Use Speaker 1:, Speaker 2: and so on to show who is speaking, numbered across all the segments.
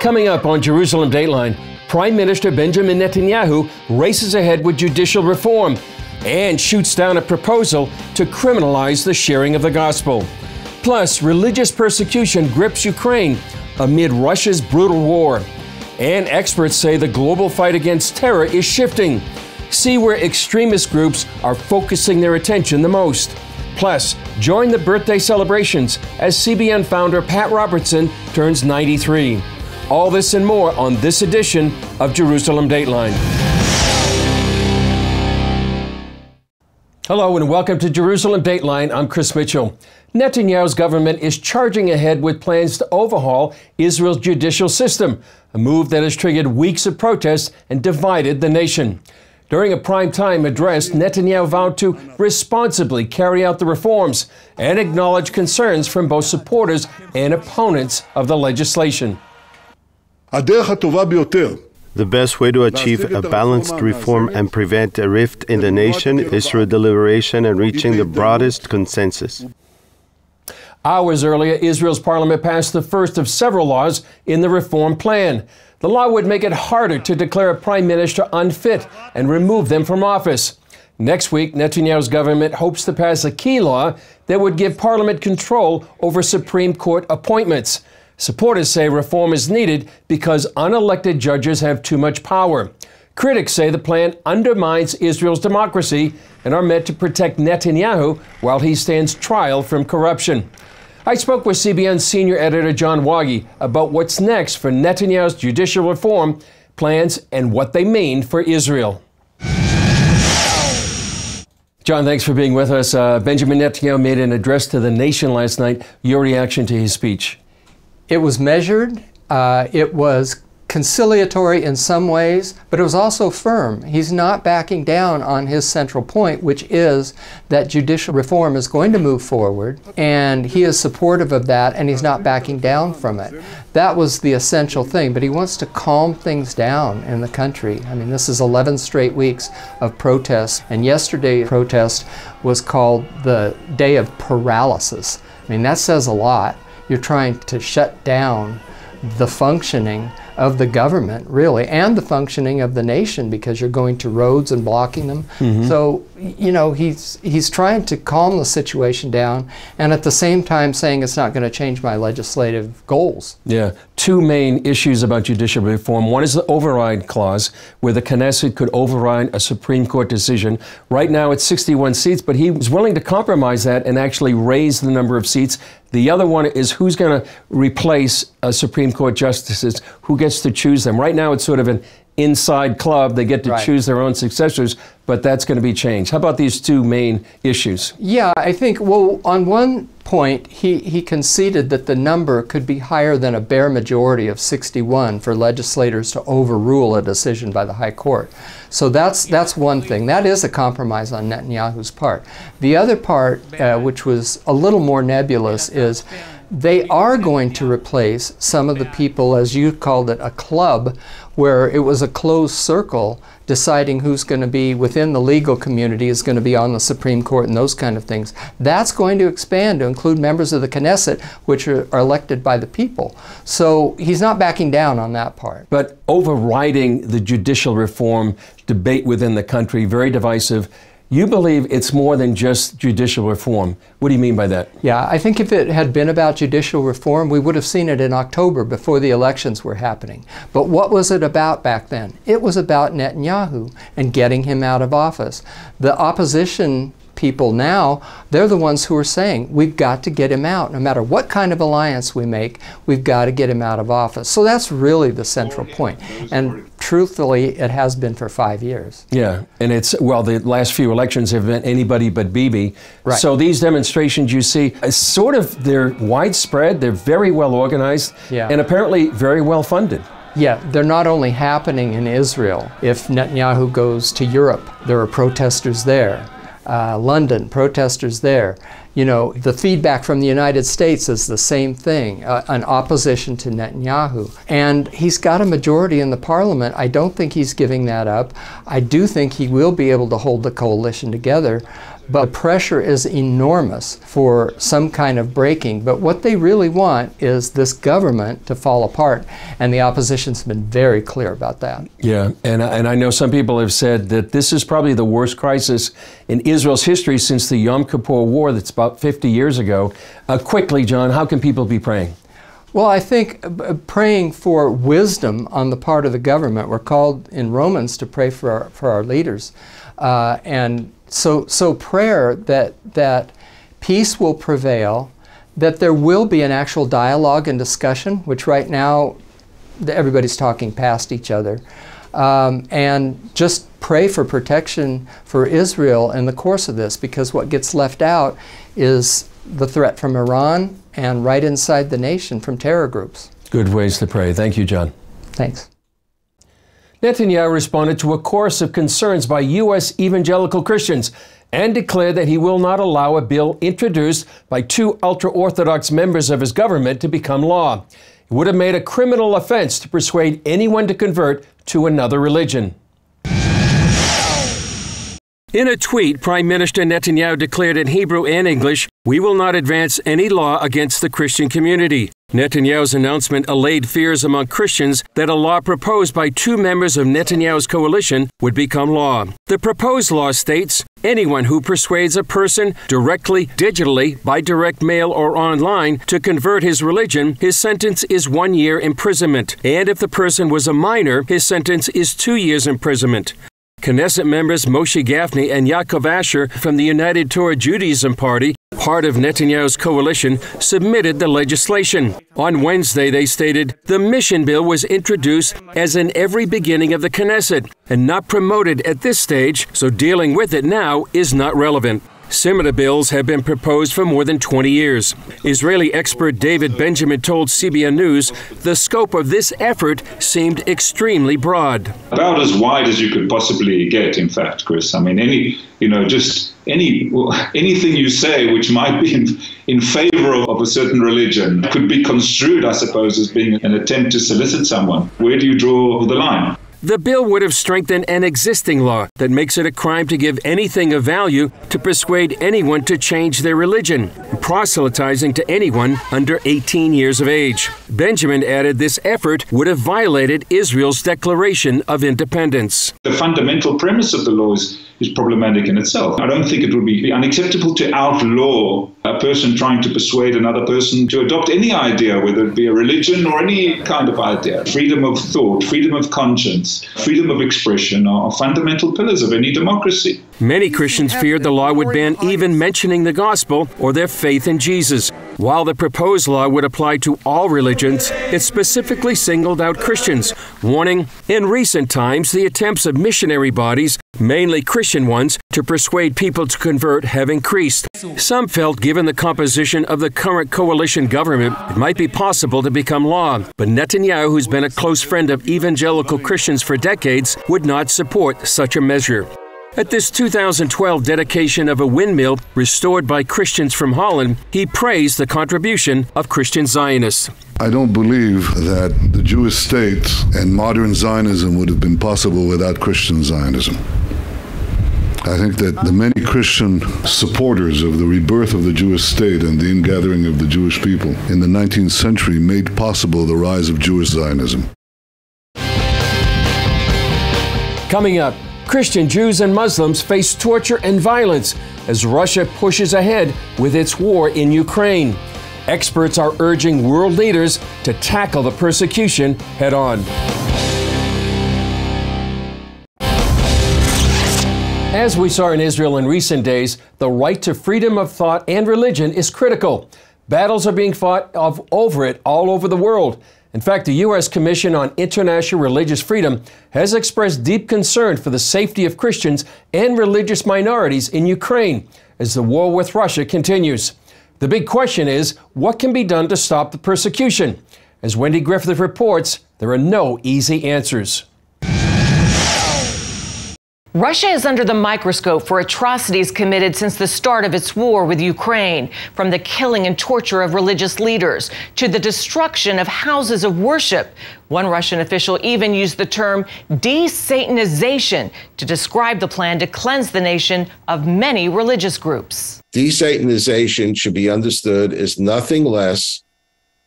Speaker 1: Coming up on Jerusalem Dateline, Prime Minister Benjamin Netanyahu races ahead with judicial reform and shoots down a proposal to criminalize the sharing of the gospel. Plus, religious persecution grips Ukraine amid Russia's brutal war. And experts say the global fight against terror is shifting. See where extremist groups are focusing their attention the most. Plus, join the birthday celebrations as CBN founder Pat Robertson turns 93. All this and more on this edition of Jerusalem Dateline. Hello and welcome to Jerusalem Dateline. I'm Chris Mitchell. Netanyahu's government is charging ahead with plans to overhaul Israel's judicial system, a move that has triggered weeks of protests and divided the nation. During a primetime address, Netanyahu vowed to responsibly carry out the reforms and acknowledge concerns from both supporters and opponents of the legislation.
Speaker 2: The best way to achieve a balanced reform and prevent a rift in the nation is through deliberation and reaching the broadest consensus.
Speaker 1: Hours earlier, Israel's parliament passed the first of several laws in the reform plan. The law would make it harder to declare a prime minister unfit and remove them from office. Next week, Netanyahu's government hopes to pass a key law that would give parliament control over Supreme Court appointments. Supporters say reform is needed because unelected judges have too much power. Critics say the plan undermines Israel's democracy and are meant to protect Netanyahu while he stands trial from corruption. I spoke with CBN's senior editor John Wagi about what's next for Netanyahu's judicial reform plans and what they mean for Israel. John, thanks for being with us. Benjamin Netanyahu made an address to the nation last night. Your reaction to his speech?
Speaker 3: It was measured, it was conciliatory in some ways, but it was also firm. He's not backing down on his central point, which is that judicial reform is going to move forward, and he is supportive of that, and he's not backing down from it. That was the essential thing, but he wants to calm things down in the country. I mean, this is 11 straight weeks of protests, and yesterday's protest was called the Day of Paralysis. I mean, that says a lot. You're trying to shut down the functioning of the government, really, and the functioning of the nation, because you're going to roads and blocking them. So, you know, he's trying to calm the situation down, and at the same time saying it's not going to change my legislative goals. Yeah, two main issues about judicial reform. One is the override clause, where the Knesset could override a Supreme Court decision. Right now it's 61 seats, but he was willing to compromise that and actually raise the number of seats. The other one is who's going to replace Supreme Court justices, who gets to choose them. Right now it's sort of an inside club. They get to choose their own successors, but that's going to be changed. How about these two main issues? Yeah, I think, well, on one point, he conceded that the number could be higher than a bare majority of 61 for legislators to overrule a decision by the High Court. So that's one thing. That is a compromise on Netanyahu's part. The other part, which was a little more nebulous, is they are going to replace some of the people, as you called it, a club, where it was a closed circle deciding who's going to be within the legal community, is going to be on the Supreme Court and those kind of things. That's going to expand to include members of the Knesset, which are elected by the people. So he's not backing down on that part. But overriding the judicial reform debate within the country, very divisive. You believe it's more than just judicial reform. What do you mean by that? Yeah, I think if it had been about judicial reform, we would have seen it in October before the elections were happening. But what was it about back then? It was about Netanyahu and getting him out of office. The opposition people now, they're the ones who are saying, we've got to get him out. No matter what kind of alliance we make, we've got to get him out of office. So that's really the central point. And truthfully, it has been for 5 years. Yeah, and it's, well, the last few elections have been anybody but Bibi. Right. So these demonstrations you see, they're widespread, they're very well organized, and apparently very well funded. Yeah, they're not only happening in Israel. If Netanyahu goes to Europe, there are protesters there. London, protesters there. You know, the feedback from the United States is the same thing, an opposition to Netanyahu. And he's got a majority in the parliament. I don't think he's giving that up. I do think he will be able to hold the coalition together. But pressure is enormous for some kind of breaking. But what they really want is this government to fall apart. And the opposition's been very clear about that.
Speaker 1: Yeah, and I know some people have said that this is probably the worst crisis in Israel's history since the Yom Kippur War that's about 50 years ago. Quickly, John, how can people be praying?
Speaker 3: Well, I think praying for wisdom on the part of the government. We're called in Romans to pray for our leaders. So prayer that peace will prevail, that there will be an actual dialogue and discussion, which right now everybody's talking past each other, and just pray for protection for Israel in the course of this, because what gets left out is the threat from Iran and right inside the nation from terror groups.
Speaker 1: Good ways to pray. Thank you, John.
Speaker 3: Thanks.
Speaker 1: Netanyahu responded to a chorus of concerns by U.S. evangelical Christians and declared that he will not allow a bill introduced by two ultra-Orthodox members of his government to become law. It would have made a criminal offense to persuade anyone to convert to another religion. In a tweet, Prime Minister Netanyahu declared in Hebrew and English, "We will not advance any law against the Christian community." Netanyahu's announcement allayed fears among Christians that a law proposed by two members of Netanyahu's coalition would become law. The proposed law states, anyone who persuades a person directly, digitally, by direct mail or online to convert his religion, his sentence is 1 year imprisonment. And if the person was a minor, his sentence is 2 years imprisonment. Knesset members Moshe Gafni and Yaakov Asher from the United Torah Judaism Party, part of Netanyahu's coalition, submitted the legislation. On Wednesday, they stated, the mission bill was introduced as in every beginning of the Knesset and not promoted at this stage, so dealing with it now is not relevant. Similar bills have been proposed for more than 20 years. Israeli expert David Benjamin told CBN News the scope of this effort seemed extremely broad.
Speaker 4: About as wide as you could possibly get, in fact, Chris. I mean, anything you say which might be in favor of a certain religion could be construed, I suppose, as being an attempt to solicit someone. Where do you draw the line?
Speaker 1: The bill would have strengthened an existing law that makes it a crime to give anything of value to persuade anyone to change their religion, proselytizing to anyone under 18 years of age. Benjamin added this effort would have violated Israel's Declaration of Independence.
Speaker 4: The fundamental premise of the law is problematic in itself. I don't think it would be unacceptable to outlaw a person trying to persuade another person to adopt any idea, whether it be a religion or any kind of idea. Freedom of thought, freedom of conscience, freedom of expression are fundamental pillars of any democracy.
Speaker 1: Many Christians feared the law would ban even mentioning the gospel or their faith in Jesus. While the proposed law would apply to all religions, it specifically singled out Christians, warning, in recent times, the attempts of missionary bodies, mainly Christian ones, to persuade people to convert have increased. Some felt given the composition of the current coalition government, it might be possible to become law. But Netanyahu, who's been a close friend of evangelical Christians for decades, would not support such a measure. At this 2012 dedication of a windmill restored by Christians from Holland, he praised the contribution of Christian Zionists.
Speaker 5: I don't believe that the Jewish state and modern Zionism would have been possible without Christian Zionism. I think that the many Christian supporters of the rebirth of the Jewish state and the ingathering of the Jewish people in the 19th century made possible the rise of Jewish Zionism.
Speaker 1: Coming up, Christian Jews and Muslims face torture and violence as Russia pushes ahead with its war in Ukraine. Experts are urging world leaders to tackle the persecution head on. As we saw in Israel in recent days, the right to freedom of thought and religion is critical. Battles are being fought over it all over the world. In fact, the U.S. Commission on International Religious Freedom has expressed deep concern for the safety of Christians and religious minorities in Ukraine as the war with Russia continues. The big question is, what can be done to stop the persecution? As Wendy Griffith reports, there are no easy answers.
Speaker 6: Russia is under the microscope for atrocities committed since the start of its war with Ukraine, from the killing and torture of religious leaders to the destruction of houses of worship. One Russian official even used the term de-Satanization to describe the plan to cleanse the nation of many religious groups.
Speaker 7: De-Satanization should be understood as nothing less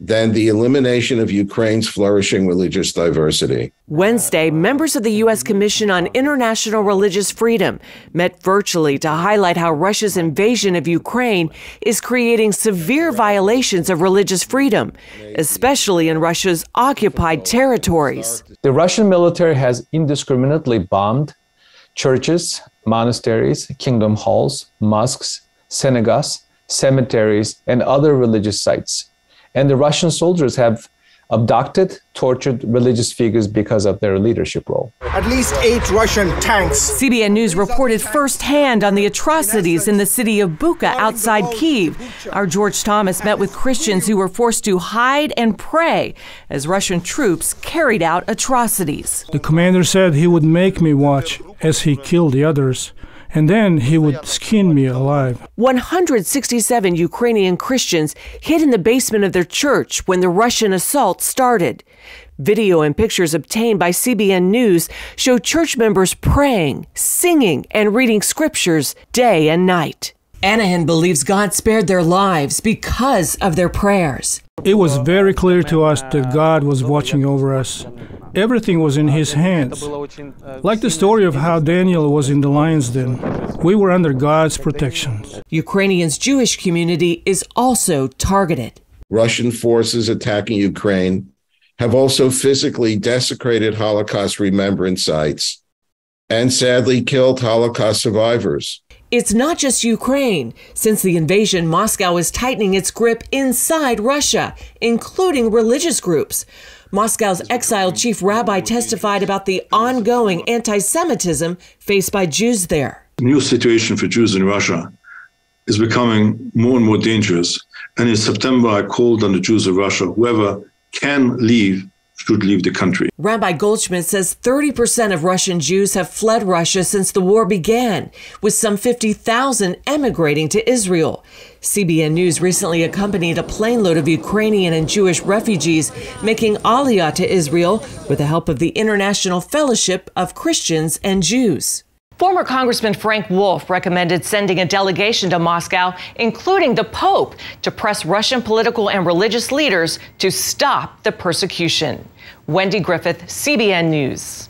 Speaker 7: than the elimination of Ukraine's flourishing religious diversity.
Speaker 6: Wednesday, members of the U.S. Commission on International Religious Freedom met virtually to highlight how Russia's invasion of Ukraine is creating severe violations of religious freedom, especially in Russia's occupied territories.
Speaker 8: The Russian military has indiscriminately bombed churches, monasteries, kingdom halls, mosques, synagogues, cemeteries, and other religious sites. And the Russian soldiers have abducted, tortured religious figures because of their leadership role.
Speaker 9: At least 8 Russian tanks.
Speaker 6: CBN News reported firsthand on the atrocities in the city of Bucha outside Kyiv. Our George Thomas met with Christians who were forced to hide and pray as Russian troops carried out atrocities.
Speaker 10: The commander said he would make me watch as he killed the others, and then he would skin me alive.
Speaker 6: 167 Ukrainian Christians hid in the basement of their church when the Russian assault started. Video and pictures obtained by CBN News show church members praying, singing, and reading scriptures day and night. Anahan believes God spared their lives because of their prayers.
Speaker 10: It was very clear to us that God was watching over us. Everything was in his hands. Like the story of how Daniel was in the lion's den, we were under God's protection.
Speaker 6: Ukrainians' Jewish community is also targeted.
Speaker 7: Russian forces attacking Ukraine have also physically desecrated Holocaust remembrance sites and sadly killed Holocaust survivors.
Speaker 6: It's not just Ukraine. Since the invasion, Moscow is tightening its grip inside Russia, including religious groups. Moscow's exiled chief rabbi testified about the ongoing anti-Semitism faced by Jews there.
Speaker 11: The new situation for Jews in Russia is becoming more and more dangerous. And in September, I called on the Jews of Russia, whoever can leave, should leave the country.
Speaker 6: Rabbi Goldschmidt says 30% of Russian Jews have fled Russia since the war began, with some 50,000 emigrating to Israel. CBN News recently accompanied a plane load of Ukrainian and Jewish refugees making Aliyah to Israel with the help of the International Fellowship of Christians and Jews. Former Congressman Frank Wolf recommended sending a delegation to Moscow, including the Pope, to press Russian political and religious leaders to stop the persecution. Wendy Griffith, CBN News.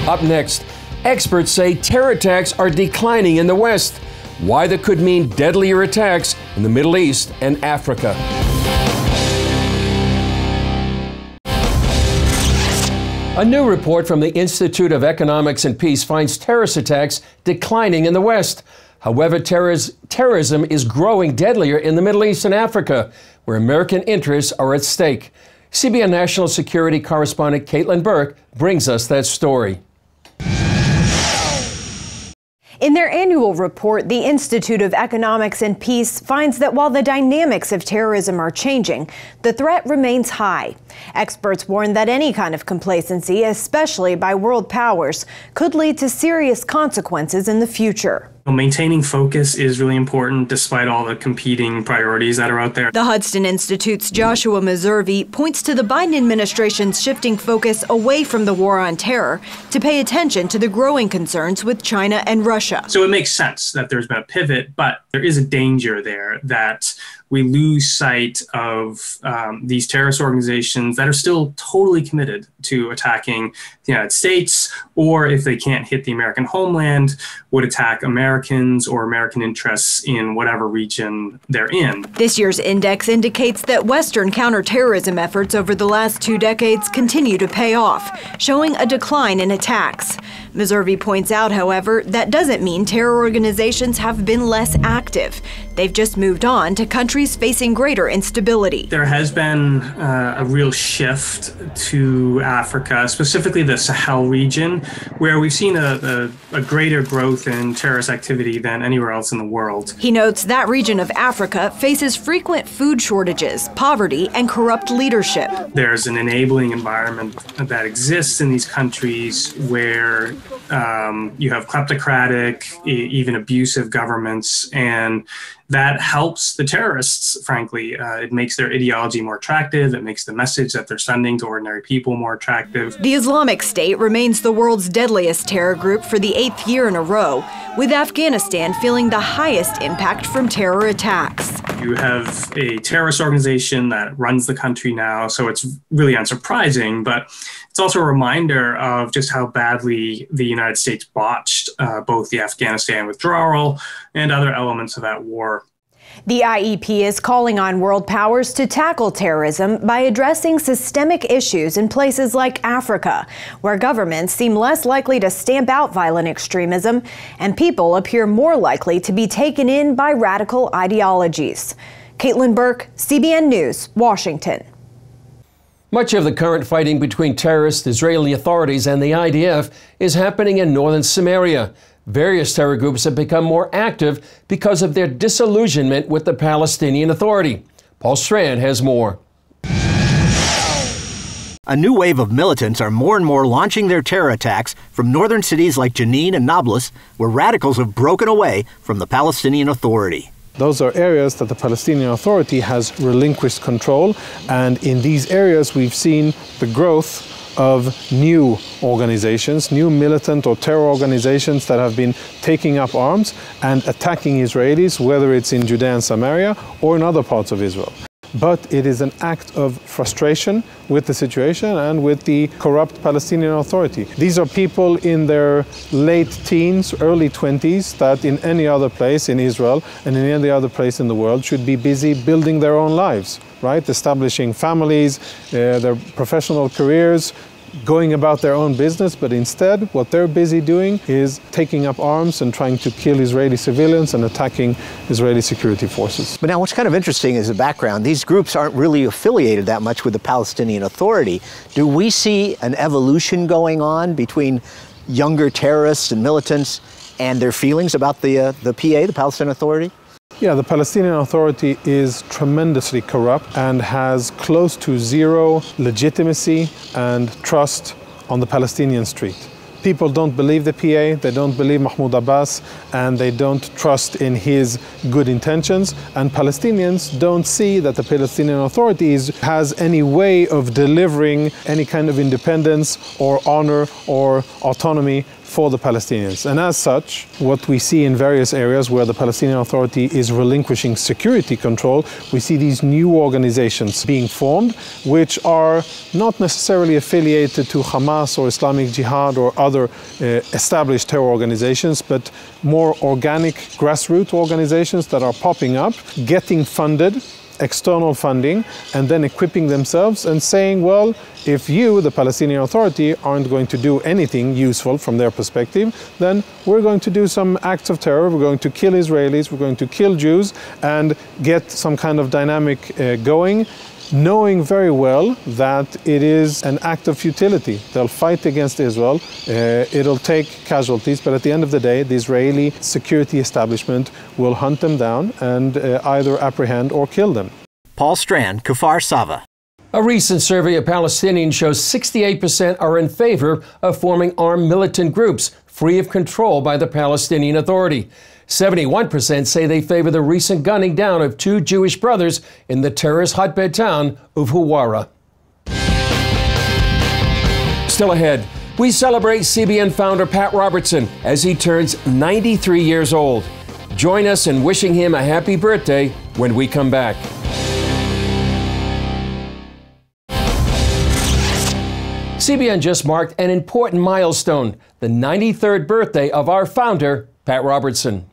Speaker 1: Up next, experts say terror attacks are declining in the West. Why that could mean deadlier attacks in the Middle East and Africa. A new report from the Institute of Economics and Peace finds terrorist attacks declining in the West. However, terrorism is growing deadlier in the Middle East and Africa, where American interests are at stake. CBN National Security Correspondent Caitlin Burke brings us that story.
Speaker 12: In their annual report, the Institute of Economics and Peace finds that while the dynamics of terrorism are changing, the threat remains high. Experts warn that any kind of complacency, especially by world powers, could lead to serious consequences in the future.
Speaker 13: Maintaining focus is really important despite all the competing priorities that are out there.
Speaker 12: The Hudson Institute's Joshua Meservey points to the Biden administration's shifting focus away from the war on terror to pay attention to the growing concerns with China and Russia.
Speaker 13: So it makes sense that there's been a pivot, but there is a danger there that we lose sight of these terrorist organizations that are still totally committed to attacking the United States, or if they can't hit the American homeland, would attack Americans or American interests in whatever region they're in.
Speaker 12: This year's index indicates that Western counterterrorism efforts over the last 2 decades continue to pay off, showing a decline in attacks. Meservey points out, however, that doesn't mean terror organizations have been less active. They've just moved on to countries countries facing greater instability.
Speaker 13: There has been a real shift to Africa, specifically the Sahel region, where we've seen a greater growth in terrorist activity than anywhere else in the world.
Speaker 12: He notes that region of Africa faces frequent food shortages, poverty, and corrupt leadership.
Speaker 13: There's an enabling environment that exists in these countries where you have kleptocratic, even abusive governments, and that helps the terrorists, frankly. It makes their ideology more attractive. It makes the message that they're sending to ordinary people more attractive.
Speaker 12: The Islamic State remains the world's deadliest terror group for the 8th year in a row, with Afghanistan feeling the highest impact from terror attacks.
Speaker 13: You have a terrorist organization that runs the country now, so it's really unsurprising, but it's also a reminder of just how badly the United States botched both the Afghanistan withdrawal and other elements of that war.
Speaker 12: The IEP is calling on world powers to tackle terrorism by addressing systemic issues in places like Africa, where governments seem less likely to stamp out violent extremism and people appear more likely to be taken in by radical ideologies. Caitlin Burke, CBN News, Washington.
Speaker 1: Much of the current fighting between terrorist Israeli authorities and the IDF is happening in northern Samaria. Various terror groups have become more active because of their disillusionment with the Palestinian Authority. Paul Strand has more.
Speaker 14: A new wave of militants are more and more launching their terror attacks from northern cities like Jenin and Nablus, where radicals have broken away from the Palestinian Authority.
Speaker 15: Those are areas that the Palestinian Authority has relinquished control, and in these areas we've seen the growth of new organizations, new militant or terror organizations that have been taking up arms and attacking Israelis, whether it's in Judea and Samaria or in other parts of Israel. But it is an act of frustration with the situation and with the corrupt Palestinian Authority. These are people in their late teens, early 20s, that in any other place in Israel and in any other place in the world should be busy building their own lives, right? Establishing families, their professional careers, going about their own business, but instead what they're busy doing is taking up arms and trying to kill Israeli civilians and attacking Israeli security forces.
Speaker 14: But now what's kind of interesting is the background. These groups aren't really affiliated that much with the Palestinian Authority. Do we see an evolution going on between younger terrorists and militants and their feelings about the PA, the Palestinian Authority?
Speaker 15: Yeah, the Palestinian Authority is tremendously corrupt and has close to zero legitimacy and trust on the Palestinian street. People don't believe the PA, they don't believe Mahmoud Abbas, and they don't trust in his good intentions. And Palestinians don't see that the Palestinian Authority has any way of delivering any kind of independence or honor or autonomy for the Palestinians. And as such, what we see in various areas where the Palestinian Authority is relinquishing security control, we see these new organizations being formed, which are not necessarily affiliated to Hamas or Islamic Jihad or other established terror organizations, but more organic grassroots organizations that are popping up, getting funded, external funding, and then equipping themselves and saying, well, if you, the Palestinian Authority, aren't going to do anything useful from their perspective, then we're going to do some acts of terror, we're going to kill Israelis, we're going to kill Jews, and get some kind of dynamic going, knowing very well that it is an act of futility. They'll fight against Israel, it'll take casualties, but at the end of the day, the Israeli security establishment will hunt them down and either apprehend or kill them.
Speaker 14: Paul Strand, Kfar Sava.
Speaker 1: A recent survey of Palestinians shows 68% are in favor of forming armed militant groups free of control by the Palestinian Authority. 71% say they favor the recent gunning down of 2 Jewish brothers in the terrorist hotbed town of Huwara. Still ahead, we celebrate CBN founder Pat Robertson as he turns 93 years old. Join us in wishing him a happy birthday when we come back. CBN just marked an important milestone, the 93rd birthday of our founder, Pat Robertson.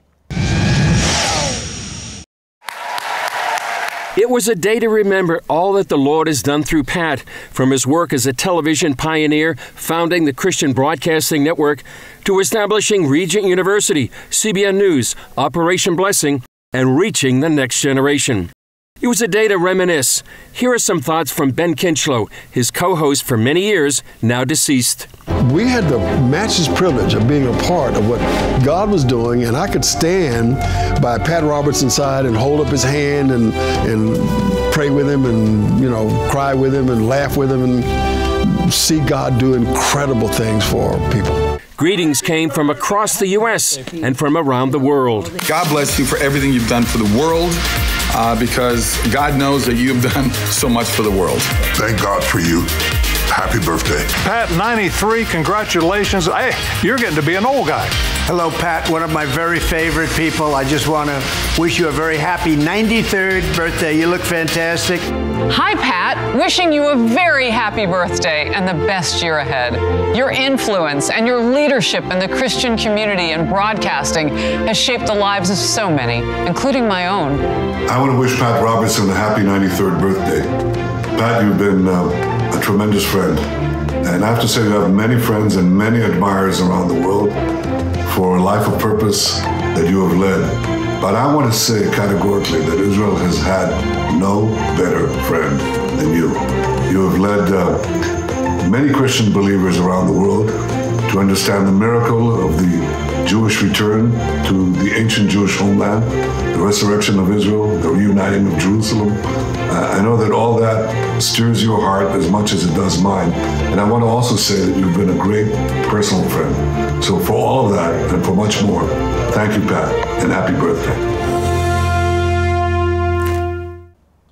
Speaker 1: It was a day to remember all that the Lord has done through Pat, from his work as a television pioneer, founding the Christian Broadcasting Network, to establishing Regent University, CBN News, Operation Blessing, and reaching the next generation. It was a day to reminisce. Here are some thoughts from Ben Kinchlow, his co-host for many years, now deceased.
Speaker 16: We had the matchless privilege of being a part of what God was doing, and I could stand by Pat Robertson's side and hold up his hand and pray with him and, you know, cry with him and laugh with him and see God do incredible things for people.
Speaker 1: Greetings came from across the U.S. and from around the world.
Speaker 17: God bless you for everything you've done for the world, because God knows that you've done so much for the world.
Speaker 5: Thank God for you. Happy birthday.
Speaker 18: Pat, 93, congratulations. Hey, you're getting to be an old guy.
Speaker 9: Hello, Pat, one of my very favorite people. I just want to wish you a very happy 93rd birthday. You look fantastic.
Speaker 19: Hi, Pat. Wishing you a very happy birthday and the best year ahead. Your influence and your leadership in the Christian community and broadcasting has shaped the lives of so many, including my own.
Speaker 5: I want to wish Pat Robertson a happy 93rd birthday. Pat, you've been a tremendous friend. And I have to say you have many friends and many admirers around the world for a life of purpose that you have led. But I want to say categorically that Israel has had no better friend than you. You have led many Christian believers around the world to understand the miracle of the Jewish return to the ancient Jewish homeland, the resurrection of Israel, the reuniting of Jerusalem. I know that all that stirs your heart as much as it does mine. And I want to also say that you've been a great personal friend. So for all of that and for much more, thank you, Pat, and happy birthday.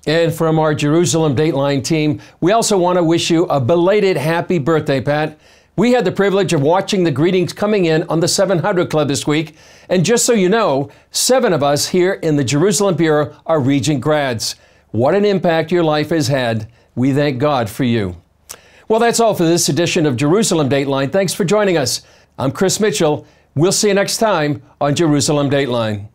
Speaker 1: And from our Jerusalem Dateline team, we also want to wish you a belated happy birthday, Pat. We had the privilege of watching the greetings coming in on the 700 Club this week. And just so you know, 7 of us here in the Jerusalem Bureau are Regent grads. What an impact your life has had. We thank God for you. Well, that's all for this edition of Jerusalem Dateline. Thanks for joining us. I'm Chris Mitchell. We'll see you next time on Jerusalem Dateline.